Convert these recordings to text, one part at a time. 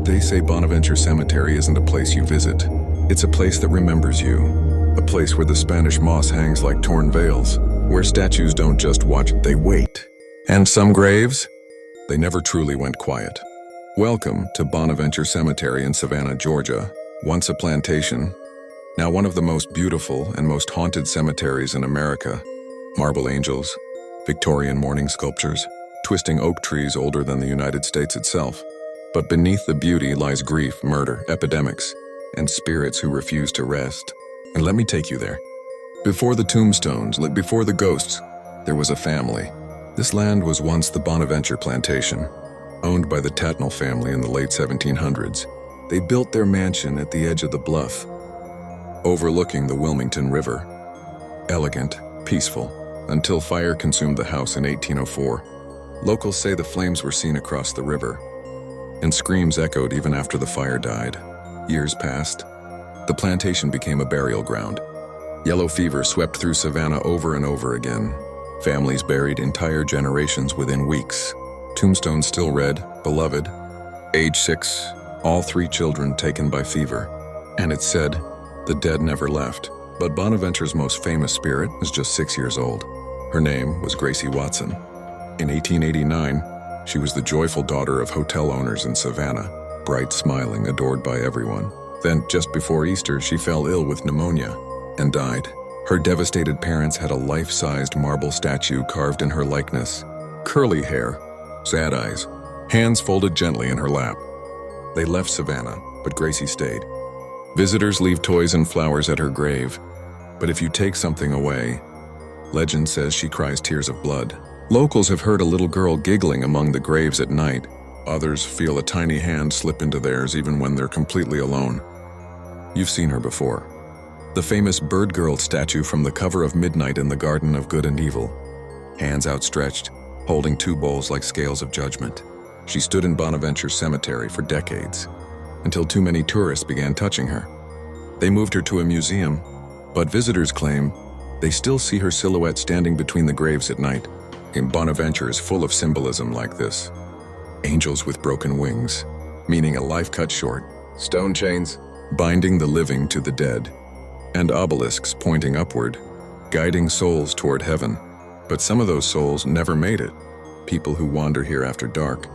They say Bonaventure Cemetery isn't a place you visit. It's a place that remembers you. A place where the Spanish moss hangs like torn veils, where statues don't just watch, they wait. And some graves? They never truly went quiet. Welcome to Bonaventure Cemetery in Savannah, Georgia, once a plantation, now one of the most beautiful and most haunted cemeteries in America. Marble angels, Victorian mourning sculptures, twisting oak trees older than the United States itself. But beneath the beauty lies grief, murder, epidemics, and spirits who refuse to rest. And let me take you there. Before the tombstones, before the ghosts, there was a family. This land was once the Bonaventure plantation, owned by the Tatnall family in the late 1700s. They built their mansion at the edge of the bluff, overlooking the Wilmington River. Elegant, peaceful, until fire consumed the house in 1804. Locals say the flames were seen across the river, and screams echoed even after the fire died. Years passed. The plantation became a burial ground. Yellow fever swept through Savannah over and over again. Families buried entire generations within weeks. Tombstones still read, "Beloved, age 6, all 3 children taken by fever." And it said, the dead never left. But Bonaventure's most famous spirit was just 6 years old. Her name was Gracie Watson. In 1889, she was the joyful daughter of hotel owners in Savannah, bright, smiling, adored by everyone. Then, just before Easter, she fell ill with pneumonia and died. Her devastated parents had a life-sized marble statue carved in her likeness. Curly hair, sad eyes, hands folded gently in her lap. They left Savannah, but Gracie stayed. Visitors leave toys and flowers at her grave, but if you take something away, legend says she cries tears of blood. Locals have heard a little girl giggling among the graves at night. Others feel a tiny hand slip into theirs even when they're completely alone. You've seen her before. The famous Bird Girl statue from the cover of Midnight in the Garden of Good and Evil. Hands outstretched, holding 2 bowls like scales of judgment. She stood in Bonaventure Cemetery for decades, until too many tourists began touching her. They moved her to a museum, but visitors claim they still see her silhouette standing between the graves at night. And Bonaventure is full of symbolism like this. Angels with broken wings, meaning a life cut short. Stone chains, binding the living to the dead. And obelisks pointing upward, guiding souls toward heaven. But some of those souls never made it. People who wander here after dark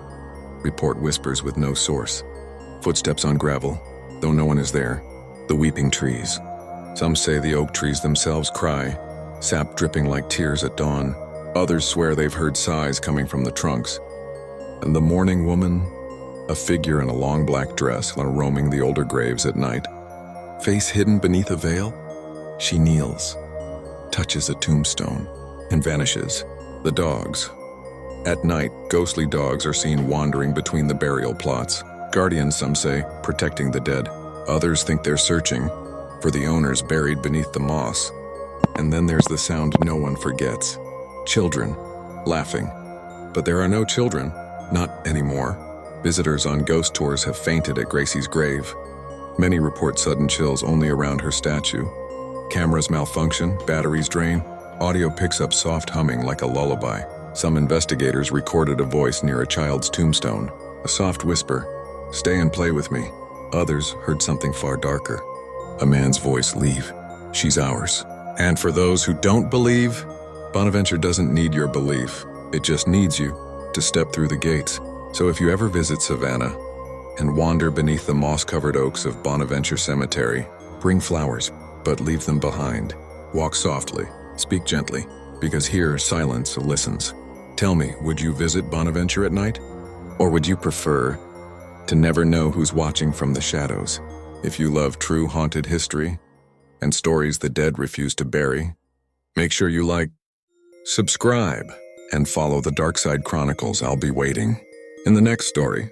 report whispers with no source. Footsteps on gravel, though no one is there. The weeping trees. Some say the oak trees themselves cry, sap dripping like tears at dawn. Others swear they've heard sighs coming from the trunks. And the mourning woman, a figure in a long black dress roaming the older graves at night. Face hidden beneath a veil, she kneels, touches a tombstone, and vanishes. The dogs. At night, ghostly dogs are seen wandering between the burial plots. Guardians, some say, protecting the dead. Others think they're searching for the owners buried beneath the moss. And then there's the sound no one forgets. Children, laughing. But there are no children, not anymore. Visitors on ghost tours have fainted at Gracie's grave. Many report sudden chills only around her statue. Cameras malfunction, batteries drain, audio picks up soft humming like a lullaby. Some investigators recorded a voice near a child's tombstone, a soft whisper, "Stay and play with me." Others heard something far darker. A man's voice, "Leave. She's ours." And for those who don't believe, Bonaventure doesn't need your belief. It just needs you to step through the gates. So if you ever visit Savannah and wander beneath the moss-covered oaks of Bonaventure Cemetery, bring flowers, but leave them behind. Walk softly, speak gently, because here silence listens. Tell me, would you visit Bonaventure at night? Or would you prefer to never know who's watching from the shadows? If you love true haunted history and stories the dead refuse to bury, make sure you like, subscribe, and follow the Dark Side Chronicles. I'll be waiting. In the next story,